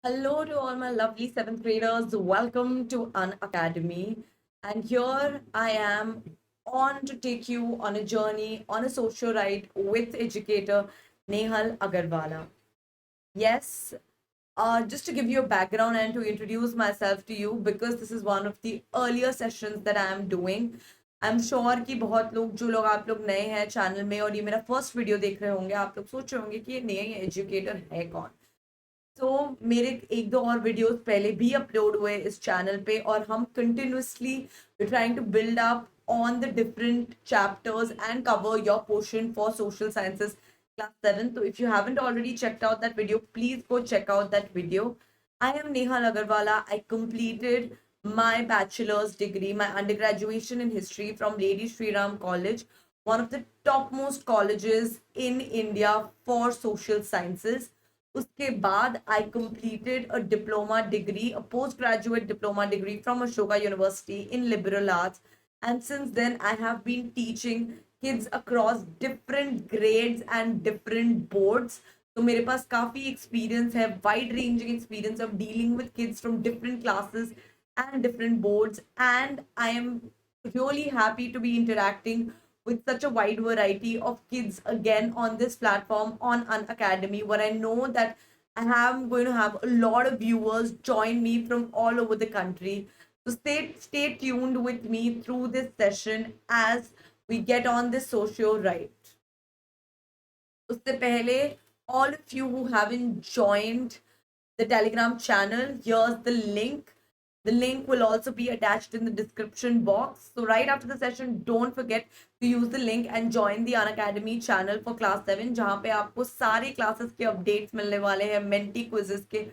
Hello to all my lovely seventh graders. Welcome to An Academy. And here I am on to take you on a journey on a social ride with educator Nehal Agarwala. Yes, just to give you a background and to introduce myself to you because this is one of the earlier sessions that I am doing. I'm sure कि बहुत लोग जो लोग आप लोग नए हैं channel में और ये मेरा फर्स्ट वीडियो देख रहे होंगे आप लोग सोच रहे होंगे कि ये नए एजुकेटर है कौन। तो मेरे एक दो और वीडियोस पहले भी अपलोड हुए इस चैनल पे और हम continuously trying to build up on the different chapters and cover your portion for social sciences class 7. So if you haven't already checked out that video, please go check out that video. I am Nehal Agarwala. I completed my bachelor's degree, my undergraduation in history from Lady Shri Ram College, one of the topmost colleges in India for social sciences. उसके बाद I completed a diploma degree, a postgraduate diploma degree from Ashoka University in liberal arts. And since then, I have been teaching kids across different grades and different boards. तो मेरे पास काफ़ी experience है, wide ranging experience of dealing with kids from different classes and different boards. And I am really happy to be interacting with such a wide variety of kids again on this platform on an academy where I know that I am going to have a lot of viewers join me from all over the country. So stay tuned with me through this session as we get on this social right. उससे पहले all of you who haven't joined the Telegram channel, here's the link. The link will also be attached in the description box. So right after the session, don't forget to use the link and join the Unacademy channel for class 7 जहाँ पे आपको सारे classes के updates मिलने वाले हैं, menti quizzes के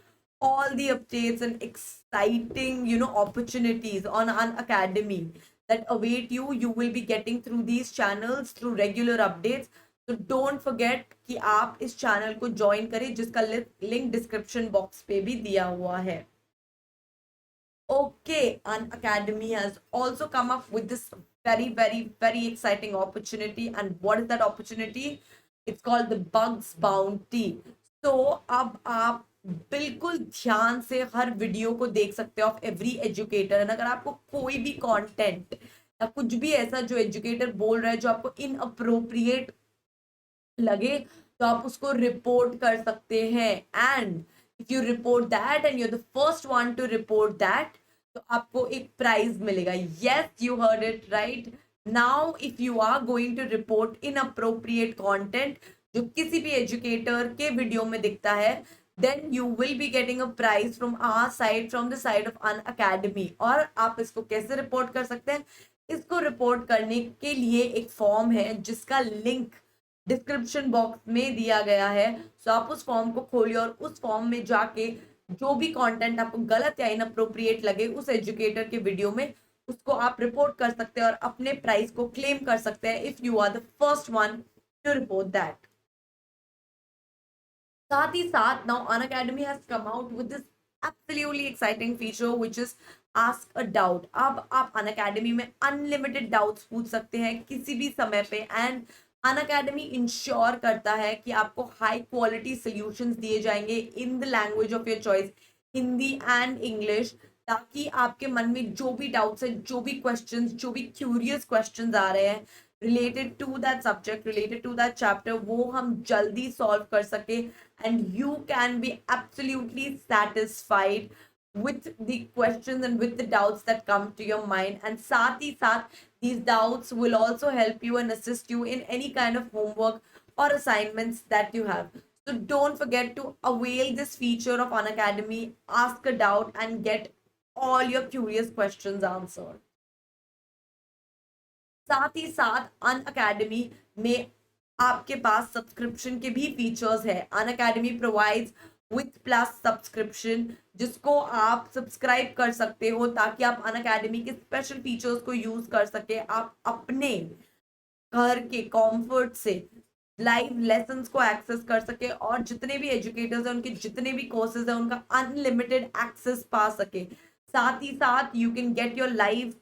all the updates and exciting opportunities on Unacademy that await you. You will be getting through these channels through regular updates. तो डोंट फॉरगेट कि आप इस चैनल को ज्वाइन करें जिसका लिंक डिस्क्रिप्शन बॉक्स पे भी दिया हुआ है. Okay, an academy has also come up with this very exciting opportunity. And what is that opportunity? It's called the Bugs Bounty. So अब आप बिल्कुल ध्यान से हर वीडियो को देख सकते हो ऑफ एवरी एजुकेटर. एंड अगर आपको कोई भी कंटेंट या कुछ भी ऐसा जो एजुकेटर बोल रहा है जो आपको इनअप्रोप्रिएट लगे तो आप उसको रिपोर्ट कर सकते हैं. And if you report that and you are the first one to report that तो आपको एक प्राइज मिलेगा. Yes, you heard it right. Now if you are going to report inappropriate content जो किसी भी एजुकेटर के video में दिखता है, then you will be getting a prize from our side, from the side of an academy. और आप इसको कैसे रिपोर्ट कर सकते हैं? इसको रिपोर्ट करने के लिए एक फॉर्म है जिसका लिंक डिस्क्रिप्शन बॉक्स में दिया गया है. सो आप उस फॉर्म को खोलिए और उस फॉर्म में जाके जो भी कंटेंट आपको गलत या इनअप्रोप्रिएट लगे उस एजुकेटर के वीडियो में उसको आप रिपोर्ट कर सकते हैं और अपने प्राइस को क्लेम कर सकते हैं if you are the first one to report that. साथ ही साथ now Unacademy has come out with this absolutely exciting feature which is ask a doubt. अब आप अनअकैडमी में अनलिमिटेड डाउट्स पूछ सकते हैं किसी भी समय पे. एंड अनअकैडमी इंश्योर करता है कि आपको हाई क्वालिटी सोल्यूशंस दिए जाएंगे in the language of your choice, Hindi and English, ताकि आपके मन में जो भी डाउट्स है, जो भी क्वेश्चंस, जो भी क्यूरियस क्वेश्चंस आ रहे हैं related to that subject, related to that chapter, वो हम जल्दी सॉल्व कर सके and you can be absolutely satisfied with the questions and with the doubts that come to your mind. And साथ ही साथ these doubts will also help you and assist you in any kind of homework or assignments that you have. So don't forget to avail this feature of Unacademy, ask a doubt and get all your curious questions answered. साथ ही साथ अन academy में आपके पास subscription के भी features है. Unacademy provides with plus subscription जिसको आप सब्सक्राइब कर सकते हो ताकि आप अन अकेडमी के स्पेशल फीचर्स को यूज कर सके. आप अपने घर के कंफर्ट से लाइव लेसन्स को एक्सेस कर सके और जितने भी एजुकेटर्स हैं उनके जितने भी कोर्सेज हैं उनका अनलिमिटेड एक्सेस पा सके. साथ ही साथ you can get your live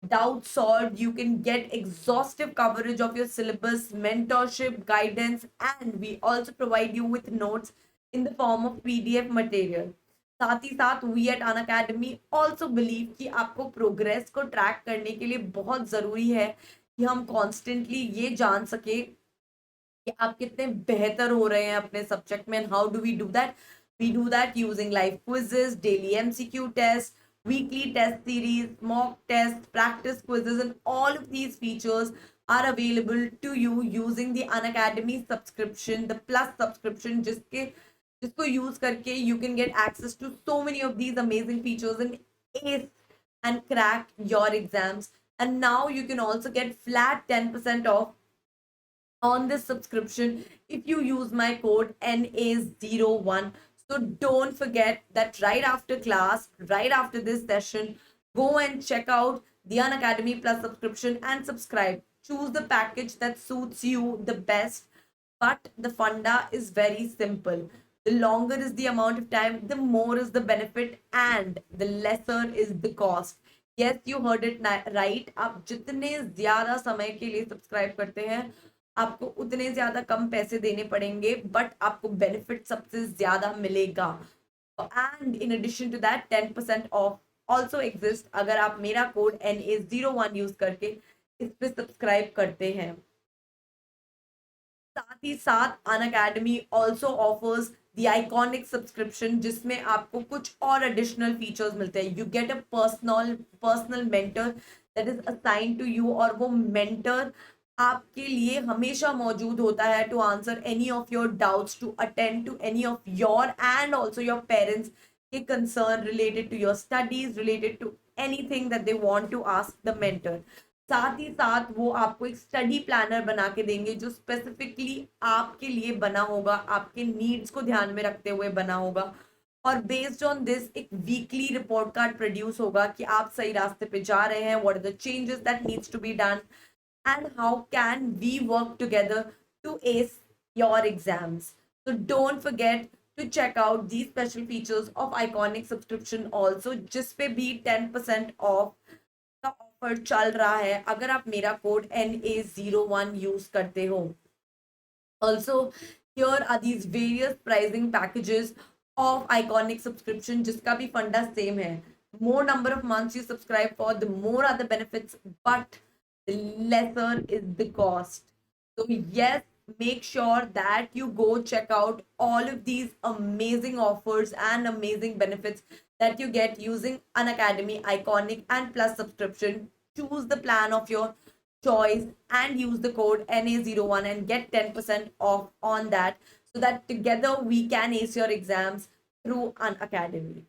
doubt solved, you can get exhaustive coverage of your syllabus, mentorship, guidance, and we also provide you with notes in the form of PDF material. साथ ही साथ we at Unacademy also believe कि आपको progress को track करने के लिए बहुत ज़रूरी है कि हम कॉन्स्टेंटली ये जान सके कि आप कितने बेहतर हो रहे हैं अपने सब्जेक्ट में. And how do we do that? We do that using live quizzes, daily MCQ test, weekly test series, mock tests, practice quizzes, and all of these features are available to you using the Unacademy subscription, the Plus subscription, जिसको use करके you can get access to so many of these amazing features and ace and crack your exams. And now you can also get flat 10% off on this subscription if you use my code NA01. So don't forget that right after class, right after this session, go and check out the Unacademy Plus subscription and subscribe. Choose the package that suits you the best, but the funda is very simple. The longer is the amount of time, the more is the benefit and the lesser is the cost. Yes, you heard it right. आप जितने ज्यादा समय के लिए subscribe करते हैं आपको उतने ज्यादा कम पैसे देने पड़ेंगे बट आपको बेनिफिट सबसे ज्यादा मिलेगा. And in addition to that 10% off also exist अगर आप मेरा कोड NA01 यूज करके इस पे सब्सक्राइब करते हैं. साथ ही साथ Unacademy also offers the iconic subscription जिसमें आपको कुछ और एडिशनल फीचर्स मिलते हैं. You get a personal mentor that is assigned to you और वो मेंटर आपके लिए हमेशा मौजूद होता है to answer any of your doubts, to attend to any of your and also your parents के concern related to your studies, related to anything that they want to ask the mentor. साथ ही साथ वो आपको एक study planner बना के देंगे जो स्पेसिफिकली आपके लिए बना होगा, आपके नीड्स को ध्यान में रखते हुए बना होगा. और बेस्ड ऑन दिस एक वीकली रिपोर्ट कार्ड प्रोड्यूस होगा कि आप सही रास्ते पे जा रहे हैं, what are the changes that needs to be done, and how can we work together to ace your exams. So don't forget to check out these special features of iconic subscription also जिस पे भी 10% off का offer चल रहा है अगर आप मेरा कोड NA01 यूज करते हो. Also, here are these various pricing packages of iconic subscription जिसका भी फंडा सेम है. More number of months you subscribe for, the more are the benefits, but the lesser is the cost. So yes, make sure that you go check out all of these amazing offers and amazing benefits that you get using Unacademy Iconic and Plus subscription. Choose the plan of your choice and use the code NA01 and get 10% off on that so that together we can ace your exams through Unacademy.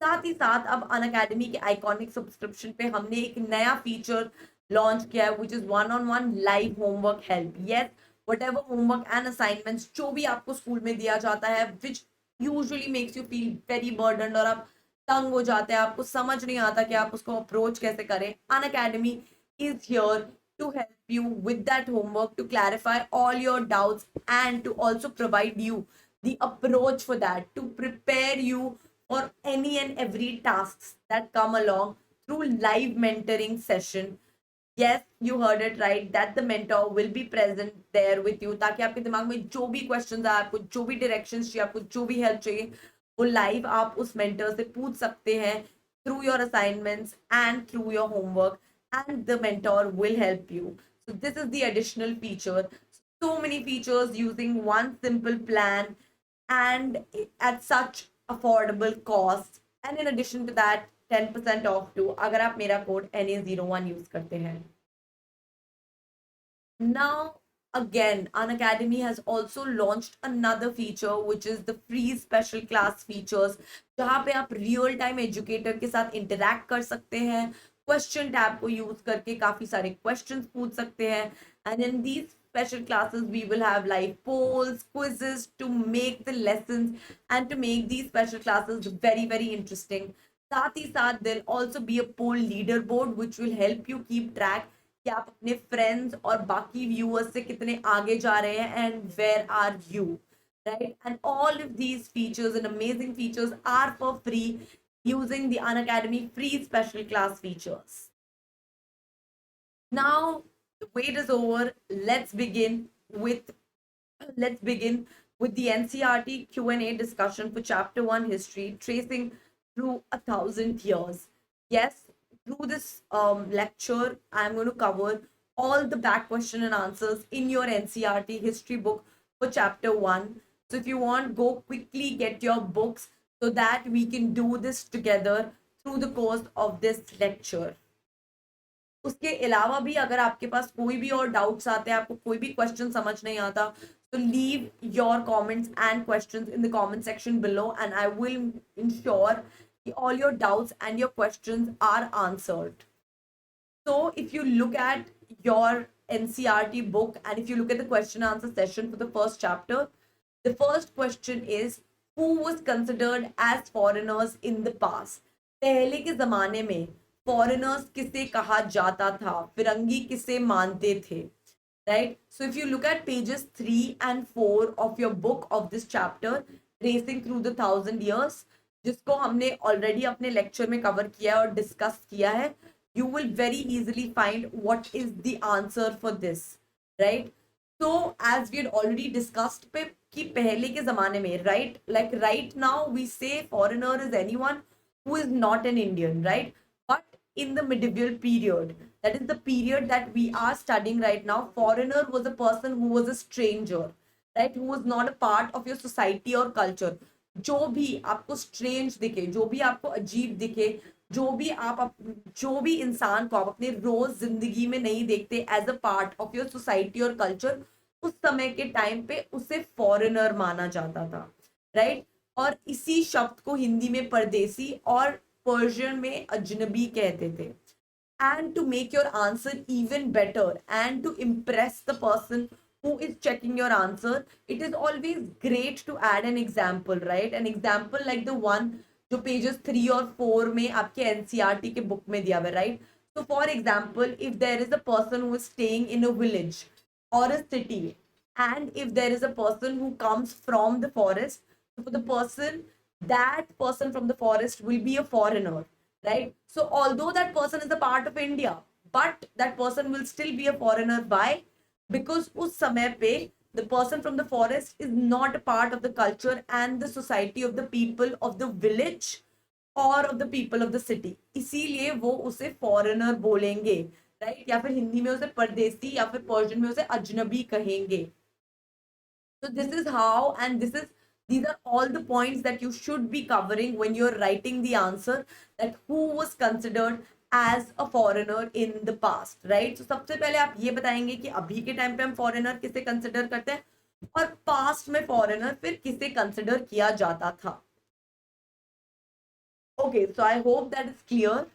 साथ ही साथ अब Unacademy के iconic subscription पे हमने एक नया feature launch किया है which is one on one live homework help. Yes, what ever homework and assignments जो भी आपको स्कूल में दिया जाता है विच usually makes you feel very burden और आप तंग हो जाते हैं, आपको समझ नहीं आता कि आप उसको अप्रोच कैसे करें. Unacademy is here to help you with that homework, to clarify all your doubts and to also provide you the approach for that, to prepare you for any and every tasks that come along through live mentoring session. Yes, you heard it right that the mentor will be present there with you ताकि आपके दिमाग में जो भी questions आए, आपको जो भी directions चाहिए, आपको जो भी help चाहिए वो live आप उस mentor से पूछ सकते हैं through your assignments and through your homework, and the mentor will help you. So this is the additional feature. So many features using one simple plan and at such affordable cost. And in addition to that 10% off too अगर आप मेरा code NA01 use करते हैं. Now again, Unacademy has also launched another feature which is the free special class features जहाँ पे आप real time educator के साथ इंटरैक्ट कर सकते हैं, क्वेश्चन टैब को यूज करके काफी सारे क्वेश्चंस पूछ सकते हैं. And in these special classes we will have live polls, quizzes to make the lessons and to make these special classes very interesting. साथ ही साथ there'll also be a poll leaderboard which will help you keep track कि आप अपने friends और बाकी viewers से कितने आगे जा रहे हैं and where are you, right? And all of these features and amazing features are for free using the Unacademy free special class features. Now the wait is over. Let's begin with the NCERT Q&A discussion for Chapter 1 History, tracing through 1,000 years. Yes, through this lecture, I'm going to cover all the back question and answers in your NCERT history book for Chapter 1. So if you want, go quickly get your books so that we can do this together through the course of this lecture. उसके अलावा भी अगर आपके पास कोई भी और doubts आते हैं, आपको कोई भी क्वेश्चन समझ नहीं आता, तो leave your comments and questions in the comment section below and I will ensure all your doubts and your questions are answered. So if you look at your NCERT book and if you look at the question answer session for the first chapter, the first question is, who was considered as foreigners in the past? पहले के जमाने में foreigners किसे कहा जाता था, फिरंगी किसे मानते थे, right? So if you look at pages 3 and 4 of your book of this chapter, Racing Through the 1,000 Years, जिसको हमने ऑलरेडी अपने लेक्चर में कवर किया है और डिस्कस किया है, you will very easily find what is the answer for this, right? So as we had already discussed पे कि पहले के जमाने में, right, like right now we say foreigner is anyone who is not an Indian, right? But in the medieval period, that is the period that we are studying right now, foreigner was a person who was a stranger, right, who was not a part of your society or culture. जो भी आपको strange दिखे, जो भी आपको अजीब दिखे, जो भी इंसान को आप अपने रोज जिंदगी में नहीं देखते as a part of your society और कल्चर, उस समय के टाइम पे उसे फॉरेनर माना जाता था, राइट? और इसी शब्द को हिंदी में परदेसी और पर्शियन में अजनबी कहते थे. And to make your answer even better and to impress the person who is checking your answer, it is always great to add an example, right? An example like the one जो pages 3 और 4 में आपके NCERT के book में दिया हुआ है, right? So for example, if there is a person who is staying in a village or a city, and if there is a person who comes from the forest, so for the person, that person from the forest will be a foreigner, right? So although that person is a part of India, but that person will still be a foreigner. Why? Because उस समय पे the person from the forest is not a part of the culture and the society of the people of the village or of the people of the city. इसीलिए वो उसे foreigner बोलेंगे, right? या फिर हिंदी में उसे परदेसी या फिर पर्शियन में उसे अजनबी कहेंगे. So this is how, and these are all the points that you should be covering when you're writing the answer, that who was considered as a foreigner in the past, right? So सबसे पहले आप ये बताएंगे कि अभी के time पे हम foreigner किसे consider करते हैं और past में foreigner फिर किसे consider किया जाता था. Okay, so I hope that is clear.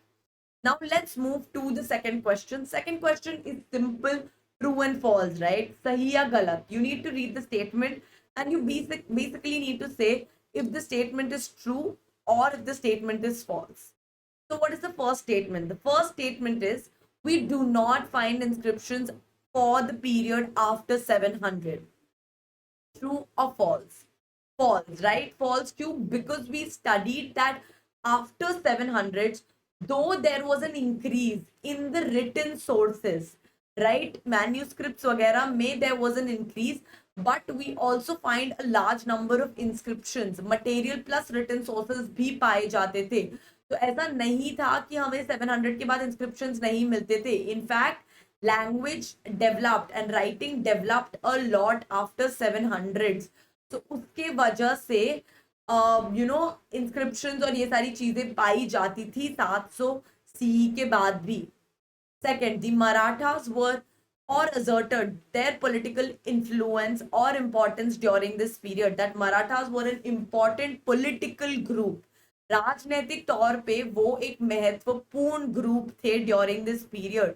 Now let's move to the second question. Second question is simple, true and false, right? Sahi ya galat. You need to read the statement and you basically need to say if the statement is true or if the statement is false. So what is the first statement? The first statement is, we do not find inscriptions for the period after 700. True or false? False, right? False. Because we studied that after 700s, though there was an increase in the written sources, right, manuscripts वगैरह में there was an increase, but we also find a large number of inscriptions, material plus written sources भी पाए जाते थे. तो ऐसा नहीं था कि हमें 700 के बाद inscriptions नहीं मिलते थे. In fact, language developed and writing developed a lot after 700s. तो उसके वजह से इंस्क्रिप्शंस और ये सारी चीजें पाई जाती थी 700 सी के बाद भी. Second, the Marathas were or asserted their political influence or importance during this period, that Marathas were an important political group. राजनीतिक तौर पे वो एक महत्वपूर्ण ग्रुप थे ड्यूरिंग दिस पीरियड.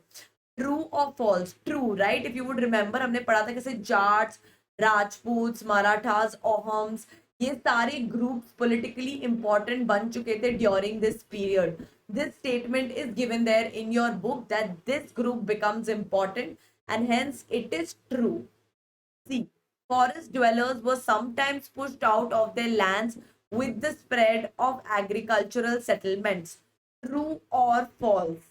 ट्रू और false? True, right? If you would remember, हमने पढ़ा था कैसे जाट्स, राजपूत्स, मराठास, ओहम्स, ये सारे ग्रुप्स पॉलिटिकली इंपॉर्टेंट बन चुके थे during this period. This statement is given there in your book that this group becomes important and hence it is true. See, forest dwellers were sometimes pushed out of their lands with the spread of agricultural settlements. True or false?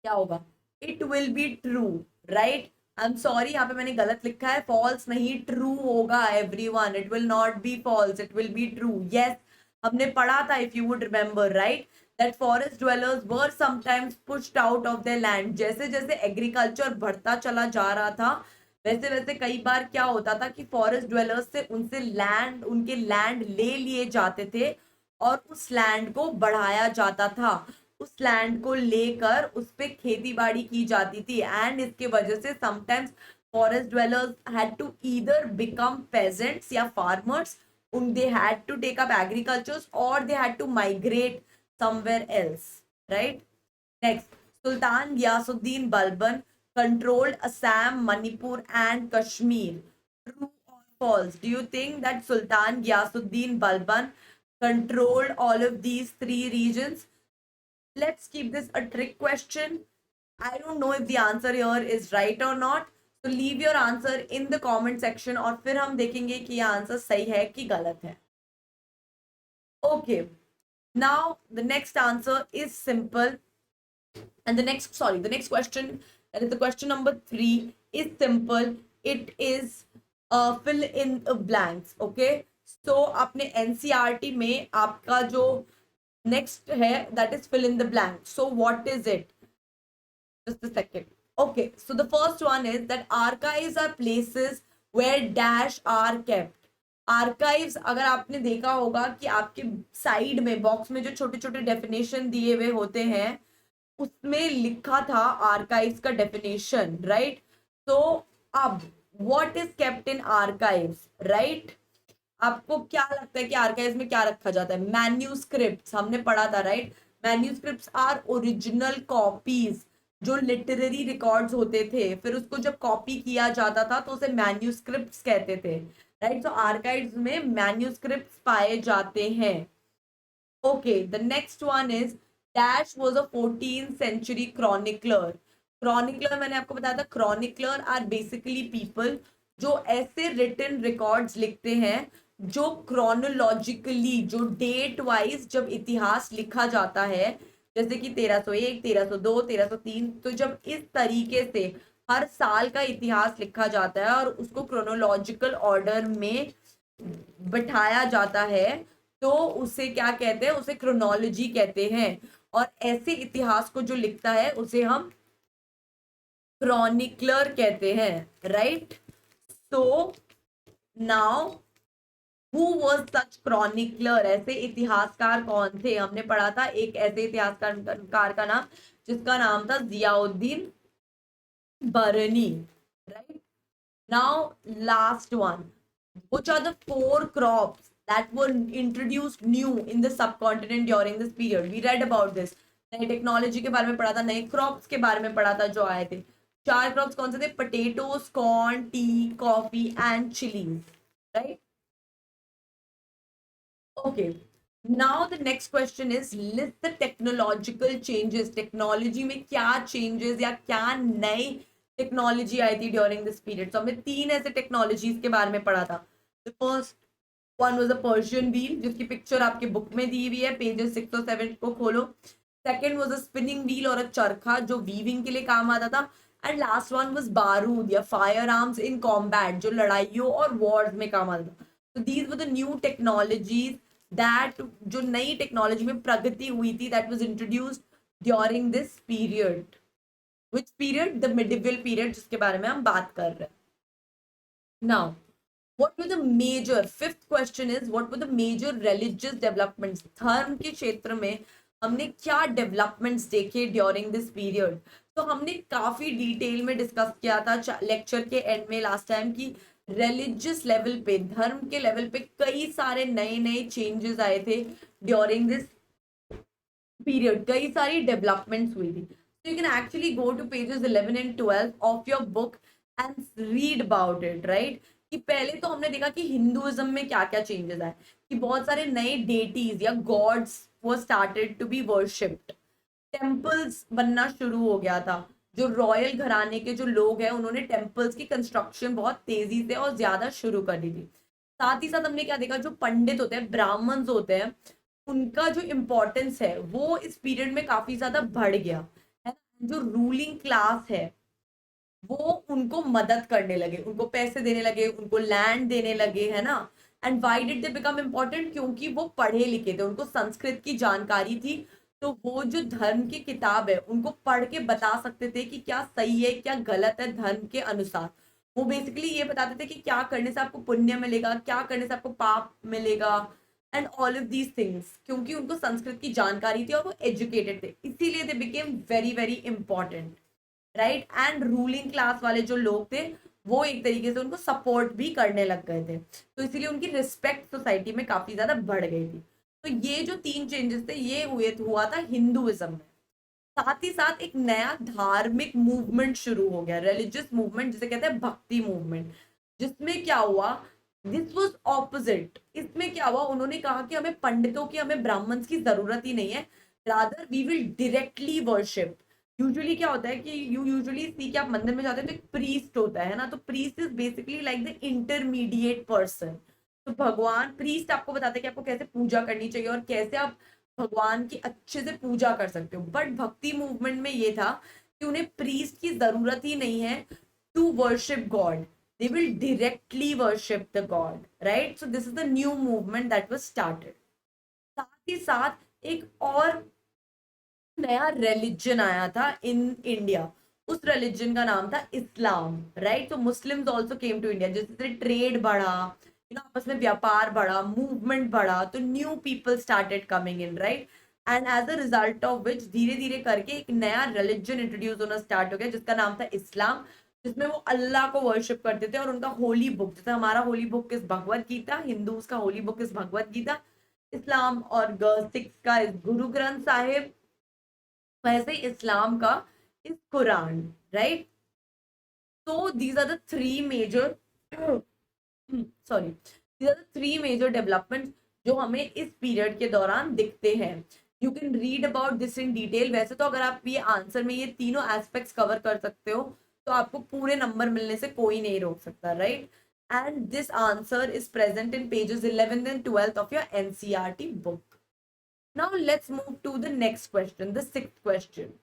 क्या होगा? It will be true, right? I am sorry, यहाँ पे मैंने गलत लिखा है, false नहीं, true होगा everyone, it will not be false, it will be true. Yes, हमने पढ़ा था, if you would remember, right, that forest dwellers were sometimes pushed out of their land. जैसे जैसे एग्रीकल्चर बढ़ता चला जा रहा था, वैसे वैसे कई बार क्या होता था कि फॉरेस्ट ड्वेलर्स से उनसे लैंड, उनके लैंड ले लिए जाते थे और उस लैंड को बढ़ाया जाता था, उस लैंड को लेकर उस पे खेती बाड़ी की जाती थी। एंड इसके वजह से sometimes forest dwellers had to either become peasants या farmers, they had to take up agriculture or they had to migrate somewhere else, right? Next, Sultan Ghiyasuddin Balban controlled Assam, Manipur and Kashmir. True or false? Do you think that Sultan Ghiyasuddin Balban controlled all of these three regions? Let's keep this a trick question. I don't know if the answer here is right or not. So leave your answer in the comment section और फिर हम देखेंगे कि ये answer सही है कि गलत है. Okay. Now the next answer is simple. And the next question, that is the question number 3, is simple. It is fill in the blanks. Okay. So अपने NCERT में आपका जो next है, that is fill in the blank. So what is it? Just a second. Okay, so the first one is that archives are places where dash are kept. Archives, अगर आपने देखा होगा कि आपके साइड में बॉक्स में जो छोटे छोटे डेफिनेशन दिए हुए होते हैं, उसमें लिखा था आर्काइव्स का डेफिनेशन, राइट? तो अब what is kept in archives, right? आपको क्या लगता है कि आर्काइव्स में क्या रखा जाता है? मैन्यूस्क्रिप्ट्स, हमने पढ़ा था, right? Manuscripts are original copies, जो लिटरेरी रिकॉर्ड्स होते थे, फिर उसको जब कॉपी किया जाता था तो उसे मैन्यूस्क्रिप्ट्स कहते थे, राइट? तो आर्काइव्स में मैन्यूस्क्रिप्ट्स पाए जाते हैं. Okay, the next one is dash was a 14th century chronicler. Chronicler मैंने आपको बताया था, क्रॉनिकलर आर बेसिकली पीपल जो ऐसे रिटन रिकॉर्ड्स लिखते हैं जो क्रोनोलॉजिकली, जो डेट वाइज जब इतिहास लिखा जाता है, जैसे कि 1301, 1302, 1303, तो जब इस तरीके से हर साल का इतिहास लिखा जाता है और उसको क्रोनोलॉजिकल ऑर्डर में बिठाया जाता है, तो उसे क्या कहते हैं? उसे क्रोनोलॉजी कहते हैं. और ऐसे इतिहास को जो लिखता है उसे हम क्रॉनिकलर कहते हैं, राइट? तो now who was such chronicler? ऐसे इतिहासकार कौन थे? हमने पढ़ा था एक ऐसे इतिहासकार का नाम, जिसका नाम था जियाउद्दीन बरनी, right? Now last one, which are the 4 crops that were introduced new in the subcontinent during this period? We read about this. नई टेक्नोलॉजी के बारे में पढ़ा था, नए क्रॉप्स के बारे में पढ़ा था जो आए थे. 4 क्रॉप्स कौन से थे? Potatoes, corn, T, coffee and chillies, right? Okay, now the next question is list the technological changes. Technology में क्या चेंजेस या क्या नए टेक्नोलॉजी आई थी ड्यूरिंग दिस पीरियड? तो हमने 3 ऐसे टेक्नोलॉजीज के बारे में पढ़ा था. The first one was a Persian wheel, जिसकी पिक्चर आपके बुक में दी हुई है, पेजेस 6 और 7 को खोलो. Second was a spinning wheel और अ चरखा, जो वीविंग के लिए काम आता था. एंड लास्ट वन वाज बारूद या फायर आर्म्स इन कॉम्बैट, जो लड़ाइयों और वॉर्स में काम आता था. तो these were the new technologies that, जो नई टेक्नोलॉजी में प्रगति हुई थी, that was introduced during this period. Which period? The medieval period, जिसके बारे में हम बात कर रहे हैं. Now, what were the major, fifth question is, what were the major religious developments? धर्म के क्षेत्र में हमने क्या डेवलपमेंट्स देखे ड्यूरिंग दिस पीरियड? तो हमने काफी डिटेल में डिस्कस किया था लेक्चर के एंड में लास्ट टाइम की रिलीजियस लेवल पे, धर्म के लेवल पे कई सारे नए नए चेंजेस आए थे ड्यूरिंग दिस पीरियड, कई सारी डेवलपमेंट्स हुई थी. So you can actually go to pages 11 and 12 of your book and read about it, right? कि पहले तो हमने देखा कि हिंदुइज्म में क्या क्या चेंजेस आए, कि बहुत सारे नए डेटीज या गॉड्स वो started to be worshipped, temples बनना शुरू हो गया था. जो रॉयल घराने के जो लोग हैं, उन्होंने टेम्पल्स की कंस्ट्रक्शन बहुत तेजी से और ज्यादा शुरू कर दी थी. साथ ही साथ हमने क्या देखा, जो पंडित होते हैं, ब्राह्मण्स होते हैं, उनका जो इम्पोर्टेंस है वो इस पीरियड में काफी ज्यादा बढ़ गया है. जो रूलिंग क्लास है, वो उनको मदद करने लगे, उनको पैसे देने लगे, उनको लैंड देने लगे, है ना। And why did they become important? क्योंकि वो पढ़े लिखे थे, उनको संस्कृत की जानकारी थी। तो वो जो धर्म की किताब है उनको पढ़ के बता सकते थे कि क्या सही है क्या गलत है धर्म के अनुसार। वो बेसिकली ये बताते थे कि क्या करने से आपको पुण्य मिलेगा, क्या करने से आपको पाप मिलेगा, and all of these things. क्योंकि उनको संस्कृत की जानकारी थी और वो एजुकेटेड थे, इसीलिए दे became very very important, right. And ruling class वाले जो लोग थे वो एक तरीके से उनको सपोर्ट भी करने लग गए थे, तो इसीलिए उनकी रिस्पेक्ट सोसाइटी में काफी ज्यादा बढ़ गई थी। तो ये जो तीन चेंजेस थे ये हुआ था हिंदुइज्म में। साथ ही साथ एक नया धार्मिक मूवमेंट शुरू हो गया, रिलीजियस मूवमेंट जिसे कहते हैं भक्ति मूवमेंट। जिसमें क्या हुआ, दिस वाज ऑपोजिट। इसमें क्या हुआ, उन्होंने कहा कि हमें पंडितों की, हमें ब्राह्मण्स की जरूरत ही नहीं है, rather we will directly worship. Usually क्या होता है कि यू यूजुअली सी कि आप मंदिर में जाते हैं तो एक प्रीस्ट होता है ना, तो priest is basically like the intermediate person. तो भगवान प्रीस्ट आपको बताते हैं कि आपको कैसे पूजा करनी चाहिए और कैसे आप भगवान की अच्छे से पूजा कर सकते हो। बट भक्ति मूवमेंट में ये था कि उन्हें प्रीस्ट की जरूरत ही नहीं है to worship god, they will directly worship the god, right? So this is the new movement that was started. साथ ही साथ एक और नया रिलीजन आया था इन इंडिया, उस रिलीजन का नाम था इस्लाम, राइट। तो Muslims also came to India, जैसे ट्रेड बढ़ा, आपस में व्यापार बढ़ा, मूवमेंट बढ़ा, तो new people started coming in, right. And as a result of which धीरे धीरे करके एक नया रिलीजन इंट्रोड्यूस होना स्टार्ट हो गया जिसका नाम था इस्लाम, जिसमें वो अल्लाह को वर्शिप करते थे। और उनका होली बुक, जैसे हमारा होली बुक इस भगवत गीता, हिंदूज का होली बुक इस भगवत गीता, इस्लाम और सिख्स का इस गुरु ग्रंथ साहिब, वैसे इस्लाम का इस कुरान, राइट। तो these are the three major sorry these are the three major development जो हमें इस पीरियड के दौरान दिखते हैं। You can read about this in detail. वैसे तो अगर आप ये आंसर में ये तीनों एस्पेक्ट्स कवर कर सकते हो तो आपको पूरे नंबर मिलने से कोई नहीं रोक सकता, right. And this answer is present in pages 11th and 12th of your NCERT book. Now let's move to the next question, the sixth question.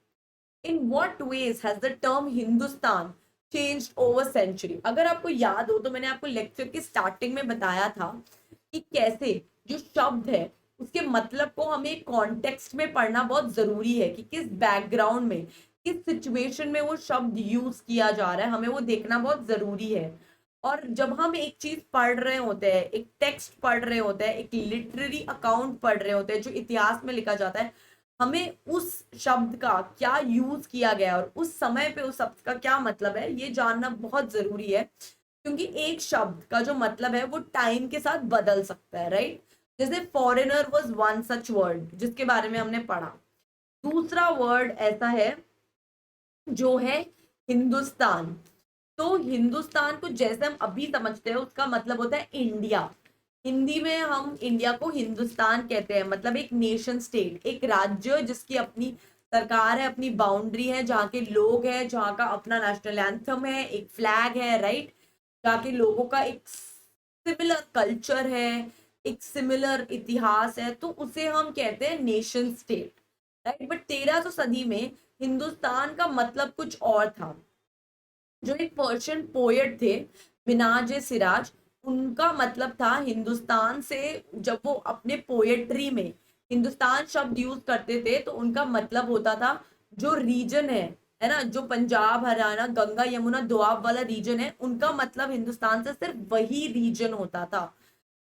In what ways has the term Hindustan changed over century? अगर आपको याद हो तो मैंने आपको lecture की starting में बताया था कि कैसे जो शब्द है उसके मतलब को हमें कॉन्टेक्स्ट में पढ़ना बहुत जरूरी है, कि किस बैकग्राउंड में, किस सिचुएशन में वो शब्द यूज किया जा रहा है, हमें वो देखना बहुत जरूरी है। और जब हम एक चीज पढ़ रहे होते हैं, एक टेक्स्ट पढ़ रहे होते हैं, एक लिटरेरी अकाउंट पढ़ रहे होते हैं जो इतिहास में लिखा जाता है, हमें उस शब्द का क्या यूज किया गया और उस समय पे उस शब्द का क्या मतलब है ये जानना बहुत जरूरी है। क्योंकि एक शब्द का जो मतलब है वो टाइम के साथ बदल सकता है, राइट। जैसे foreigner was one such word जिसके बारे में हमने पढ़ा। दूसरा वर्ड ऐसा है जो है हिंदुस्तान। तो हिंदुस्तान को जैसे हम अभी समझते हैं उसका मतलब होता है इंडिया। हिंदी में हम इंडिया को हिंदुस्तान कहते हैं, मतलब एक नेशन स्टेट, एक राज्य जिसकी अपनी सरकार है, अपनी बाउंड्री है, जहाँ के लोग हैं, जहाँ का अपना नेशनल एंथम है, एक फ्लैग है, राइट। जहाँ के लोगों का एक सिमिलर कल्चर है, एक सिमिलर इतिहास है, तो उसे हम कहते हैं नेशन स्टेट, राइट। बट 13वीं सदी में हिंदुस्तान का मतलब कुछ और था। जो एक पर्शियन पोएट थे मिनाज ए सिराज, उनका मतलब था हिंदुस्तान से, जब वो अपने पोएट्री में हिंदुस्तान शब्द यूज करते थे तो उनका मतलब होता था जो रीजन है ना, जो पंजाब हरियाणा गंगा यमुना दोआब वाला रीजन है, उनका मतलब हिंदुस्तान से सिर्फ वही रीजन होता था।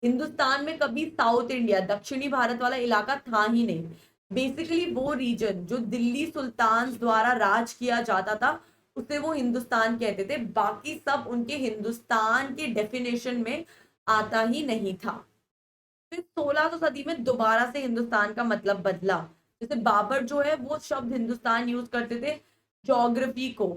हिंदुस्तान में कभी साउथ इंडिया दक्षिणी भारत वाला इलाका था ही नहीं। बेसिकली वो रीजन जो दिल्ली सुल्तान द्वारा राज किया जाता था उसे वो हिंदुस्तान कहते थे, बाकी सब उनके हिंदुस्तान के डेफिनेशन में आता ही नहीं था। फिर 16वीं सदी में दोबारा से हिंदुस्तान का मतलब बदला। जैसे बाबर जो है वो शब्द हिंदुस्तान यूज करते थे ज्योग्राफी को,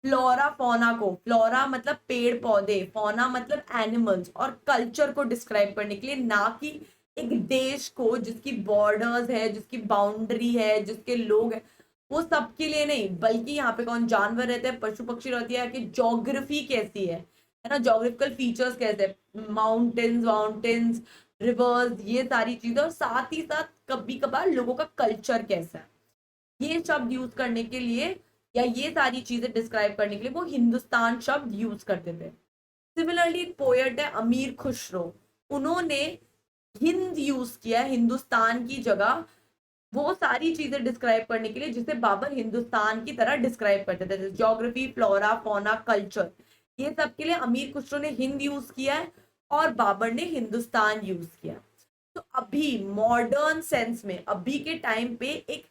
फ्लोरा फौना को, फ्लोरा मतलब पेड़ पौधे, फौना मतलब एनिमल्स, और कल्चर को डिस्क्राइब करने के लिए, ना कि एक देश को जिसकी बॉर्डर्स है, जिसकी बाउंड्री है, जिसके लोग हैं, वो सबके लिए नहीं, बल्कि यहाँ पे कौन जानवर रहते हैं, पशु पक्षी रहती है, कि ज्योग्राफी कैसी है ना, ज्योग्राफिकल फीचर्स कैसे है, माउंटेन्स वाउंटेन्स रिवर्स, ये सारी चीजें, और साथ ही साथ कभी कभार लोगों का कल्चर कैसा है, ये शब्द यूज करने के लिए या ये सारी चीजें डिस्क्राइब करने के लिए वो हिंदुस्तान शब्द यूज करते थे। सिमिलरली एक पोएट है अमीर खुसरो, उन्होंने हिंद यूज किया हिंदुस्तान की जगह वो सारी चीजें डिस्क्राइब करने के लिए जिसे बाबर हिंदुस्तान की तरह डिस्क्राइब करते थे, ज्योग्राफी, फ्लोरा, फौना, कल्चर, ये सब के लिए अमीर खुसरो ने हिंद यूज किया है और बाबर ने हिंदुस्तान यूज किया। तो अभी मॉडर्न सेंस में अभी के टाइम पे एक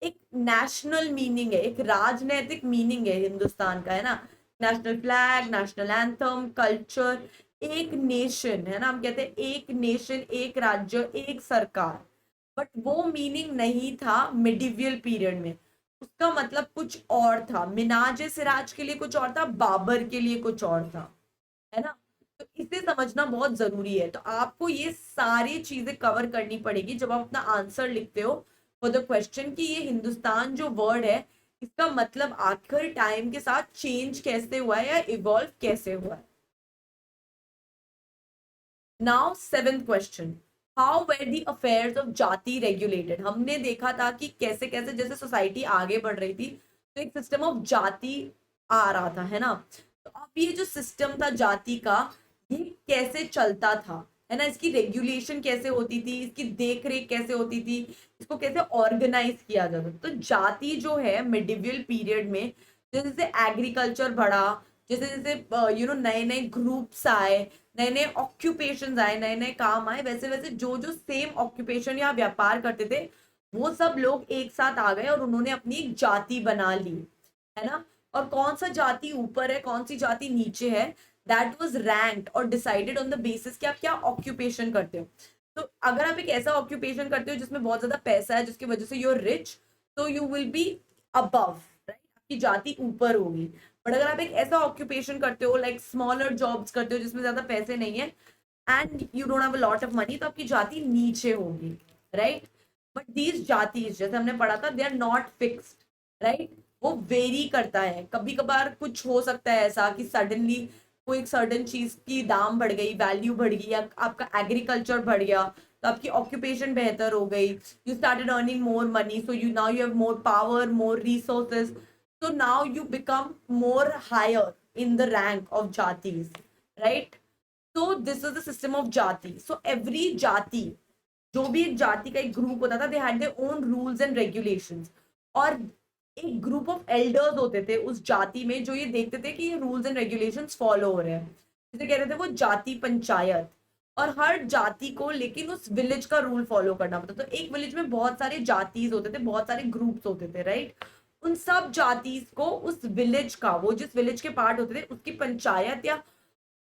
एक नेशनल मीनिंग है, एक राजनैतिक मीनिंग है हिंदुस्तान का, है ना। National flag, national anthem, culture, एक नेशन, है ना, हम कहते हैं एक नेशन, एक राज्य, एक सरकार। बट वो मीनिंग नहीं था मिडिवियल पीरियड में, उसका मतलब कुछ और था। मिनाज सिराज के लिए कुछ और था, बाबर के लिए कुछ और था, है ना। तो इसे समझना बहुत जरूरी है। तो आपको ये सारी चीजें कवर करनी पड़ेगी जब आप अपना आंसर लिखते हो फॉर द क्वेश्चन कि ये हिंदुस्तान जो वर्ड है इसका मतलब आखिर टाइम के साथ चेंज कैसे हुआ है या इवॉल्व कैसे हुआ है। Now seventh question, how where the affairs of जाति रेगुलेटेड। हमने देखा था कि कैसे कैसे जैसे सोसाइटी आगे बढ़ रही थी तो एक सिस्टम ऑफ जाति आ रहा था, है ना। तो अब ये जो सिस्टम था जाति का, ये कैसे चलता था, है ना, इसकी रेगुलेशन कैसे होती थी, इसकी देख रेख कैसे होती थी, इसको कैसे ऑर्गेनाइज किया जाता था। तो जाति जो है मिडिवियल पीरियड में जैसे जैसे एग्रीकल्चर बढ़ा, जैसे जैसे नए नए ग्रुप्स आए, नए नए ऑक्यूपेशन आए, नए नए काम आए, वैसे वैसे जो जो सेम ऑक्यूपेशन या व्यापार करते थे वो सब लोग एक साथ आ गए और उन्होंने अपनी एक जाति बना ली, है ना। और कौन सा जाति ऊपर है कौन सी जाति नीचे है, दैट वाज रैंक्ड और डिसाइडेड ऑन द बेसिस कि आप क्या ऑक्यूपेशन करते हो। तो अगर आप एक ऐसा ऑक्यूपेशन करते हो जिसमें बहुत ज्यादा पैसा है जिसकी वजह से यू आर रिच, तो you will be above, right, आपकी जाति ऊपर होगी। बट अगर आप एक ऐसा ऑक्यूपेशन करते हो लाइक स्मॉलर जॉब्स करते हो जिसमें ज्यादा पैसे नहीं है and you don't have a lot of money, तो आपकी जाति नीचे होगी, राइट। बट दीज जातीज जैसे हमने पढ़ा था they are not fixed, right, वो वेरी करता है। कभी कभार कुछ हो सकता है ऐसा कि सडनली कोई एक सर्टन चीज की दाम बढ़ गई, वैल्यू बढ़ गई, या आपका एग्रीकल्चर बढ़ गया तो आपकी ऑक्यूपेशन बेहतर हो गई, you started earning more money, so you now you have more power, more resources, so now you become more higher in the rank of jatis, right? So this is the system of jati. So every jati, जो भी एक जाति का एक group होता था, they had their own rules and regulations. और एक ग्रुप ऑफ एल्डर्स होते थे उस जाति में जो ये देखते थे कि ये रूल्स एंड रेगुलेशंस फॉलो हो रहे हैं, जिसे कहते थे वो जाति पंचायत। और हर जाति को लेकिन उस विलेज का रूल फॉलो करना पड़ता। तो एक विलेज में बहुत सारे जातीज होते थे, बहुत सारे ग्रुप्स होते थे, राइट। उन सब जातीज को उस विलेज का, वो जिस विलेज के पार्ट होते थे उसकी पंचायत या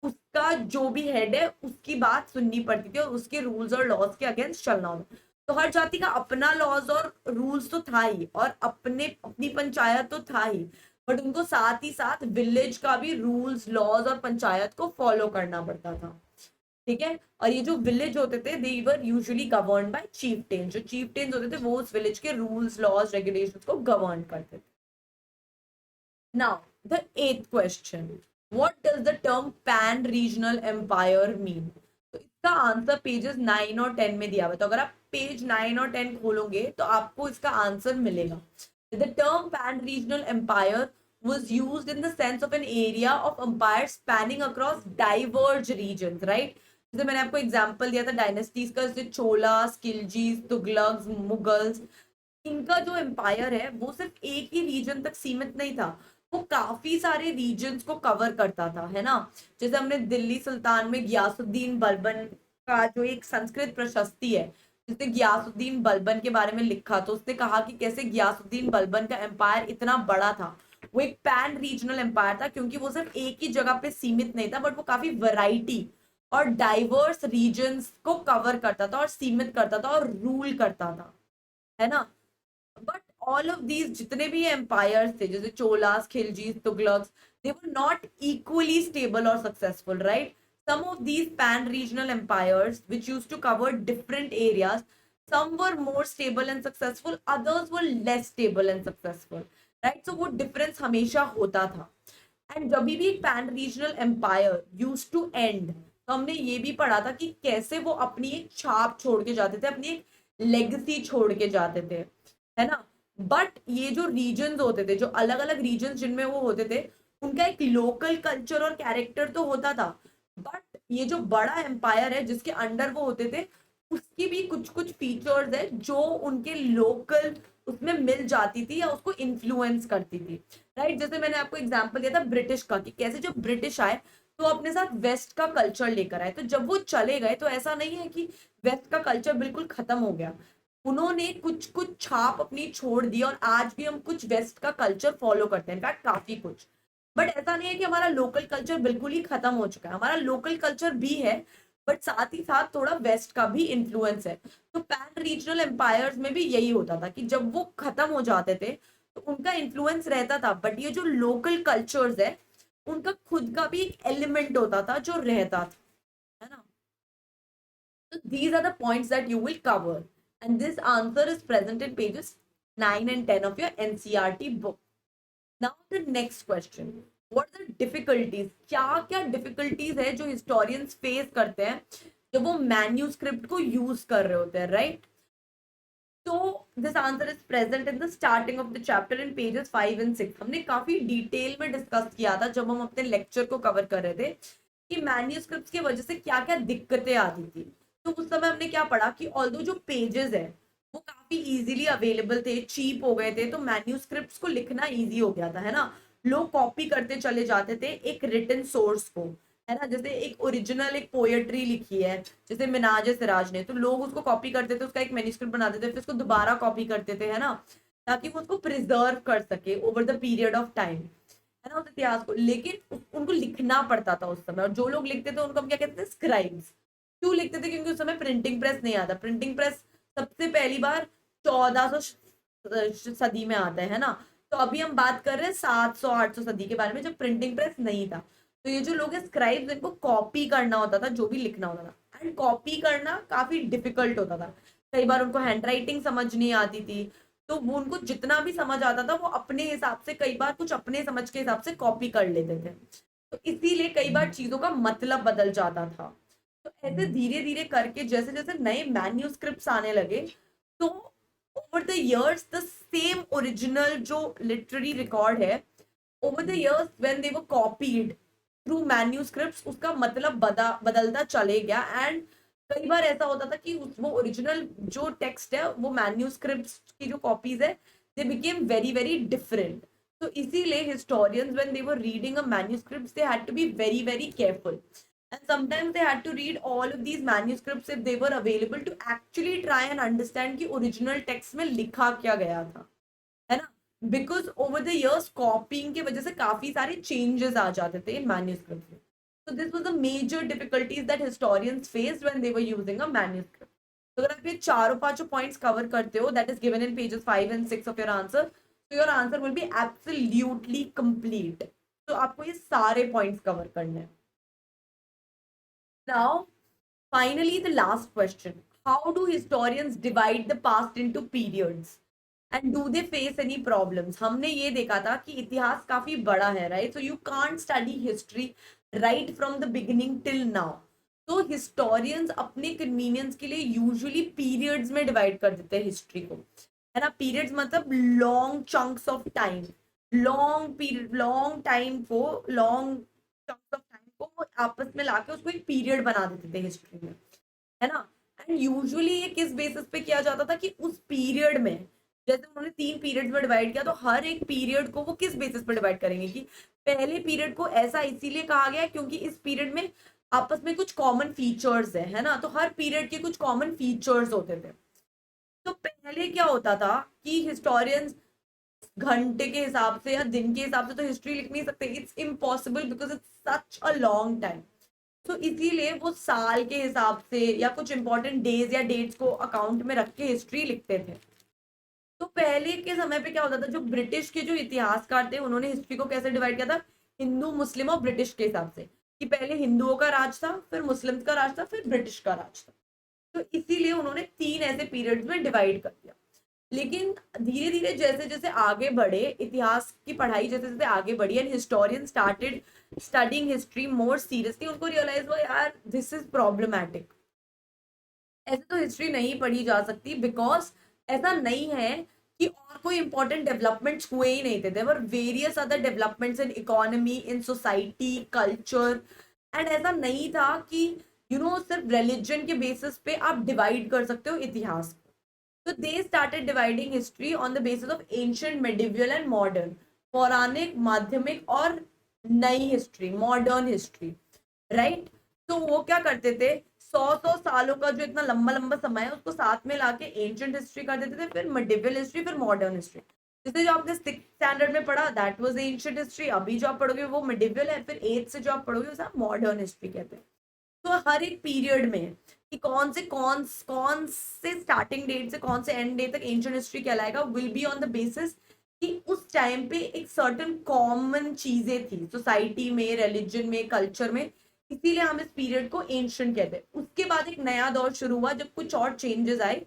उसका जो भी हेड है उसकी बात सुननी पड़ती थी और उसके रूल्स और लॉज के अगेंस्ट चलना होता। तो हर जाति का अपना लॉज और रूल्स तो था ही और अपने अपनी पंचायत तो था ही, बट उनको साथ ही साथ विलेज का भी रूल्स, लॉज और पंचायत को फॉलो करना पड़ता था, ठीक है। और ये जो विलेज होते थे they were usually govern by chieftain, जो चीफटेन होते थे वो उस विलेज के रूल्स, लॉज, रेगुलेशंस को गवर्न करते थे। Now, the eighth question. What does the term pan-regional empire mean? तो इसका आंसर पेजेस 9 और 10 में दिया हुआ है। तो अगर आप पेज 9 और 10 खोलोगे तो आपको इसका आंसर मिलेगा। The term pan-regional empire was used in the sense of an area of empire spanning across diverse regions, right? जैसे मैंने आपको एग्जांपल दिया था डायनेस्टीज का, जैसे चोलास, खिलजीज, तुगलक्स, मुगल्स, इनका जो एम्पायर है वो सिर्फ एक ही रीजन तक सीमित नहीं था, वो काफी सारे रीजन्स को कवर करता था, है ना। जैसे हमने दिल्ली सुल्तान में गयासुद्दीन बलबन का जो एक संस्कृत प्रशस्ति है जिसने गयासुद्दीन बलबन के बारे में लिखा, तो उसने कहा कि कैसे गयासुद्दीन बलबन का एम्पायर इतना बड़ा था, वो एक पैन रीजनल एम्पायर था क्योंकि वो सिर्फ एक ही जगह पे सीमित नहीं था बट वो काफी वैरायटी और डाइवर्स रीजन्स को कवर करता था और सीमित करता था और रूल करता था, है ना। बट ऑल ऑफ दीज जितने भी एम्पायर्स थे जैसे चोलास, खिलजीज, तुगलक्स, दे वर नॉट इक्वली स्टेबल और successful, right. some of these pan regional empires which used to cover different areas, some were more stable and successful, others were less stable and successful, right। so वो difference हमेशा होता था। And जब भी एक pan regional empire use to end, तो हमने ये भी पढ़ा था कि कैसे वो अपनी एक छाप छोड़ के जाते थे, अपनी एक लेगेसी छोड़ के जाते थे, है ना। बट ये जो रीजन्स होते थे, जो अलग अलग रीजन्स जिनमें वो होते थे, उनका एक लोकल कल्चर और कैरेक्टर तो होता था, बट ये जो बड़ा एम्पायर है जिसके अंडर वो होते थे, उसकी भी कुछ कुछ फीचर्स है जो उनके लोकल उसमें मिल जाती थी या उसको इन्फ्लुएंस करती थी, राइट। जैसे मैंने आपको एग्जांपल दिया था ब्रिटिश का, कि कैसे जब ब्रिटिश आए तो अपने साथ वेस्ट का कल्चर लेकर आए, तो जब वो चले गए तो ऐसा नहीं है कि वेस्ट का कल्चर बिल्कुल खत्म हो गया, उन्होंने कुछ कुछ छाप अपनी छोड़ दी और आज भी हम कुछ वेस्ट का कल्चर फॉलो करते हैं, इनफैक्ट काफी कुछ। बट ऐसा नहीं है कि हमारा लोकल कल्चर बिल्कुल ही खत्म हो चुका है, हमारा लोकल कल्चर भी है, बट साथ ही साथ थोड़ा वेस्ट का भी इन्फ्लुएंस है। तो पैन रीजनल एम्पायर्स में भी यही होता था कि जब वो खत्म हो जाते थे तो उनका इन्फ्लुएंस रहता था, बट ये जो लोकल कल्चर्स है उनका खुद का भी एक एलिमेंट होता था जो रहता था, है ना। So these are the points that you will cover, and this answer is present in pages 9 and 10 of your NCRT book. Now the next question. What are the difficulties? क्या क्या difficulties है जो historians face करते हैं जब वो manuscript को use कर रहे होते हैं, right? So this answer is present in the starting of the chapter in pages 5 and 6. हमने काफी डिटेल में डिस्कस किया था जब हम अपने लेक्चर को कवर कर रहे थे कि मैन्यूस्क्रिप्ट्स की वजह से क्या क्या दिक्कतें आती थी। तो उस समय हमने क्या पढ़ा कि ऑल्दो जो पेजेस है वो काफी इजीली अवेलेबल थे, चीप हो गए थे, तो मैन्यूस्क्रिप्ट्स को लिखना इजी हो गया था, है ना। लोग कॉपी करते चले जाते थे एक रिटन सोर्स को, है ना। जैसे एक ओरिजिनल एक पोएट्री लिखी है जैसे मिनाज सिराज ने, तो लोग उसको कॉपी करते थे, उसका एक मैन्युस्क्रिप्ट बनाते थे, फिर उसको दोबारा कॉपी करते थे, है ना, ताकि वो उसको प्रिजर्व कर सके over the period of time, है ना, उस इतिहास को। लेकिन उनको लिखना पड़ता था उस समय, और जो लोग लिखते थे उनको हम क्या कहते थे, स्क्राइब्स। क्यों लिखते थे? क्योंकि उस समय प्रिंटिंग प्रेस नहीं आता। प्रिंटिंग प्रेस सबसे पहली बार 1400 सदी में आता है ना। तो अभी हम बात कर रहे हैं 700-800 सदी के बारे में, जब प्रिंटिंग प्रेस नहीं था। तो ये जो लोग हैं स्क्राइब्स, इनको कॉपी करना होता था जो भी लिखना होता था, एंड कॉपी करना काफी डिफिकल्ट होता था। कई बार उनको हैंड राइटिंग समझ नहीं आती थी, तो वो उनको जितना भी समझ आता था वो अपने हिसाब से, कई बार कुछ अपने समझ के हिसाब से कॉपी कर लेते थे। तो इसीलिए कई बार चीजों का मतलब बदल जाता था। तो ऐसे धीरे धीरे करके जैसे जैसे नए मैन्यूस्क्रिप्ट्स आने लगे, तो over the years the same original जो लिटरेरी रिकॉर्ड है, over the years when they were copied through manuscripts, उसका मतलब बदलता चले गया। एंड कई बार ऐसा होता था कि वो ओरिजिनल जो टेक्स्ट है वो मैन्यूस्क्रिप्ट्स की जो कॉपीज है they became very very different. तो इसीलिए historians when they were reading a manuscripts they had to be very very careful, and sometimes they had to read all of these manuscripts if they were available to actually try and understand कि original text में लिखा क्या गया था, है ना। Because over the years कॉपिंग की वजह से काफी सारे चेंजेस आ जाते थे इन मैन्यूस्क्रिप्ट में। so this was the major difficulties that historians faced when they were using a manuscript. तो अगर आप ये चारों पांचों पॉइंट्स कवर करते हो, that is given in pages 5 and 6 of your answer, so your answer will be absolutely complete. तो आपको ये सारे पॉइंट्स कवर करने हैं। Now, finally, the last question. How do historians divide the past into periods? And do they face any problems? हमने ये देखा था कि इतिहास काफी बड़ा है, right? So you can't study history right from the beginning till now. तो historians अपने convenience के लिए usually periods में divide कर देते हैं history को, है ना। periods मतलब long chunks of time, long period, long time को, long chunks of time को वो आपस में लाके उसको एक पीरियड बना देते थे हिस्ट्री में, है ना। एंड यूजुअली ये किस बेसिस पे किया जाता था कि उस पीरियड में, जैसे उन्होंने 3 पीरियड्स में डिवाइड किया, तो हर एक पीरियड को वो किस बेसिस पे डिवाइड करेंगे कि पहले पीरियड को ऐसा इसीलिए कहा गया क्योंकि इस पीरियड में आपस में कुछ कॉमन फीचर्स है ना। तो हर पीरियड के कुछ कॉमन फीचर्स होते थे। तो पहले क्या होता था कि हिस्टोरियंस घंटे के हिसाब से या दिन के हिसाब से तो हिस्ट्री लिख नहीं सकते, it's impossible because it's such a long time. तो इसीलिए वो साल के हिसाब से या कुछ इंपॉर्टेंट डेज या डेट्स को अकाउंट में रख के हिस्ट्री लिखते थे। तो पहले के समय पे क्या होता था, जो ब्रिटिश के जो इतिहासकार थे उन्होंने हिस्ट्री को कैसे डिवाइड किया था, हिंदू मुस्लिम और ब्रिटिश के हिसाब से, कि पहले हिंदुओं का राज था, फिर मुस्लिम्स का राज था, फिर ब्रिटिश का राज था। तो इसीलिए उन्होंने 3 ऐसे पीरियड्स में डिवाइड कर दिया। लेकिन धीरे धीरे जैसे जैसे आगे बढ़े, इतिहास की पढ़ाई जैसे जैसे आगे बढ़ी and historian started studying history more seriously, उनको रियलाइज हुआ यार दिस इज प्रॉब्लमैटिक, ऐसे तो हिस्ट्री नहीं पढ़ी जा सकती। बिकॉज ऐसा नहीं है कि और कोई इंपॉर्टेंट डेवलपमेंट्स हुए ही नहीं थे. There were various other developments in economy, in society, culture. And ऐसा नहीं था कि सिर्फ रिलीजन के बेसिस पे आप डिवाइड कर सकते हो इतिहास को. तो they started dividing history on the basis of ancient, medieval and modern. पौराणिक, माध्यमिक और नई हिस्ट्री, मॉडर्न हिस्ट्री. राइट. तो वो क्या करते थे, 100 सालों का जो इतना लंबा लंबा समय है उसको साथ में लाके एंशियंट हिस्ट्री कर देते थे, फिर मिडिवल हिस्ट्री, फिर मॉडर्न हिस्ट्री. जैसे जो आपने 6th स्टैंडर्ड में पढ़ा दैट वाज एंशियंट हिस्ट्री, अभी जो आप पढ़ोगे वो मिडिवल है, फिर 8th से जो आप पढ़ोगे उसे आप मॉडर्न हिस्ट्री कहते हैं. तो हर एक पीरियड में कि कौन से स्टार्टिंग डेट से कौन से एंड डेट तक एंशियंट हिस्ट्री कहलाएगा will be on the basis कि उस टाइम पे एक सर्टन कॉमन चीजें थी सोसाइटी में, रिलीजन में, कल्चर में, इसीलिए हम इस पीरियड को एंशियंट कहते हैं. उसके बाद एक नया दौर शुरू हुआ जब कुछ और चेंजेस आए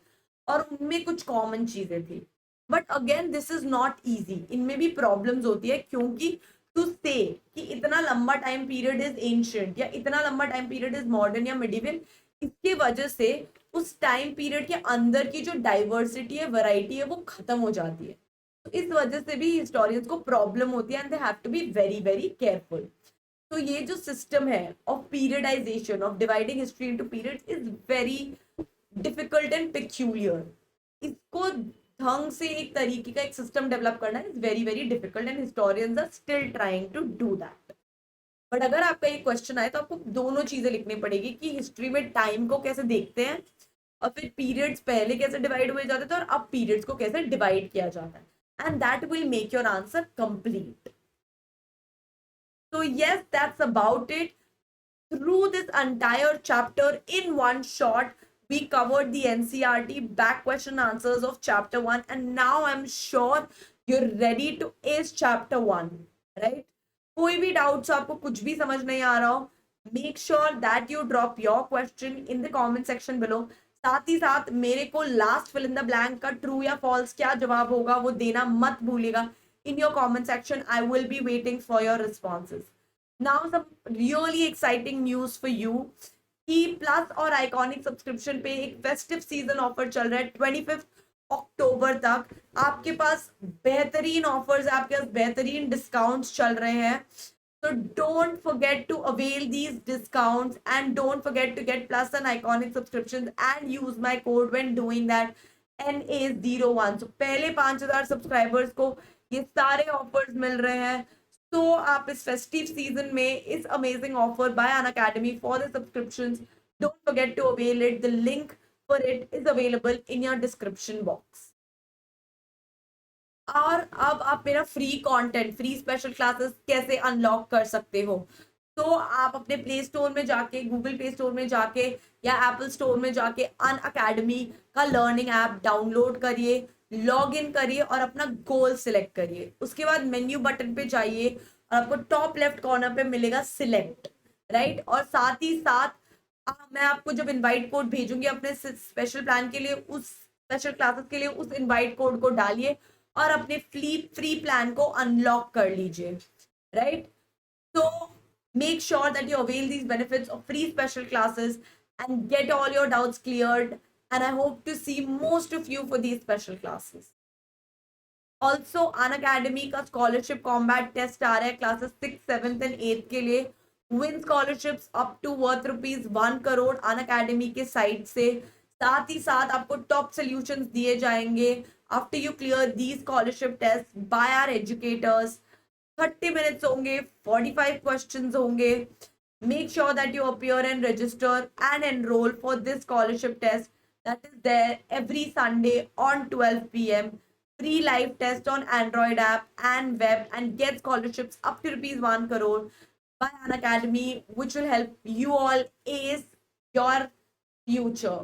और उनमें कुछ कॉमन चीजें थी. But again this is not easy, इनमें भी प्रॉब्लम्स होती है, क्योंकि टू से कि इतना लंबा टाइम पीरियड इज एंशियंट या इतना लंबा टाइम पीरियड इज मॉडर्न या मिडिवल, इसके वजह से उस टाइम पीरियड के अंदर की जो डाइवर्सिटी है, वैरायटी है, वो खत्म हो जाती है. तो इस वजह से भी हिस्टोरियंस को प्रॉब्लम होती है and they have to be very very careful. तो ये जो सिस्टम है of periodisation, of dividing history into periods is very difficult and peculiar. इसको ढंग से एक तरीके का एक सिस्टम डेवलप करना is very very difficult and historians are still trying to do that. But अगर आपका ये क्वेश्चन आए तो आपको दोनों चीजें लिखनी पड़ेगी कि हिस्ट्री में टाइम को कैसे देखते हैं और फिर पीरियड्स पहले कैसे डिवाइड हुए जाते थे और अब पीरियड्स को कैसे डिवाइड किया जाता है. And that will make your answer complete. So yes, that's about it. Through this entire chapter in one shot, we covered the NCRT back question answers of chapter 1, and now I'm sure you're ready to ace chapter 1, right? कोई भी doubts आपको कुछ भी समझ नहीं आ रहा हो, make sure that you drop your question in the comment section below. साथ ही साथ मेरे को last fill in the blank का ट्रू या फॉल्स क्या जवाब होगा वो देना मत भूलिएगा. In your comment section, I will be waiting for your responses. Now some really exciting news for you कि प्लस और आइकॉनिक सब्सक्रिप्शन पे एक फेस्टिव सीजन ऑफर चल रहा है 25 अक्टूबर तक. आपके पास बेहतरीन ऑफर्स, आपके पास बेहतरीन डिस्काउंट्स चल रहे हैं. So don't forget to avail these discounts and don't forget to get plus and iconic subscriptions and use my code when doing that, NA01. So पहले 5000 सब्सक्राइबर्स को ये सारे ऑफर्स मिल रहे हैं. तो आप इस फेस्टिव सीजन में इस amazing offer by Unacademy for the subscriptions, don't forget to avail it. The link for it is available in your description box. और अब आप मेरा free content, free special classes कैसे अनलॉक कर सकते हो. तो आप अपने प्ले स्टोर में जाके, गूगल प्ले स्टोर में जाके या एप्पल स्टोर में जाके अनअकैडमी का लर्निंग ऐप डाउनलोड करिए, लॉग इन करिए और अपना गोल सिलेक्ट करिए. उसके बाद मेन्यू बटन पे जाइए और आपको टॉप लेफ्ट कॉर्नर पे मिलेगा सिलेक्ट, राइट. और साथ ही साथ मैं आपको जब इनवाइट कोड भेजूंगी अपने स्पेशल प्लान के लिए, उस स्पेशल क्लासेस के लिए, उस इनवाइट कोड को डालिए और अपने फ्री प्लान को अनलॉक कर लीजिए, राइट. तो make sure that you avail these benefits of free special classes and get all your doubts cleared, and I hope to see most of you for these special classes. Also Unacademy का scholarship combat test आ रहा है classes 6th, 7th and 8th के लिए. Win scholarships up to worth ₹1 crore Unacademy के side से. साथ ही साथ आपको टॉप सॉल्यूशंस दिए जाएंगे after you clear these scholarship tests by our educators. 30 minutes होंगे, 45 questions होंगे. Make sure that you appear and register and enroll for this scholarship test that is there every Sunday on 12 p.m. Free live test on Android app and web, and get scholarships up to ₹1 crore by Unacademy, which will help you all ace your future.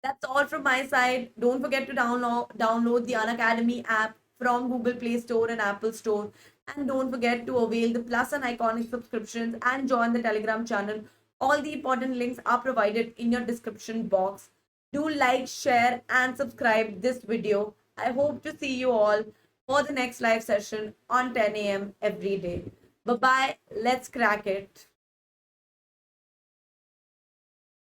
That's all from my side. Don't forget to download the Unacademy app from Google Play Store and Apple Store. And don't forget to avail the Plus and Iconic subscriptions and join the Telegram channel. All the important links are provided in your description box. Do like, share and subscribe this video. I hope to see you all for the next live session on 10 a.m. every day. Bye-bye. Let's crack it.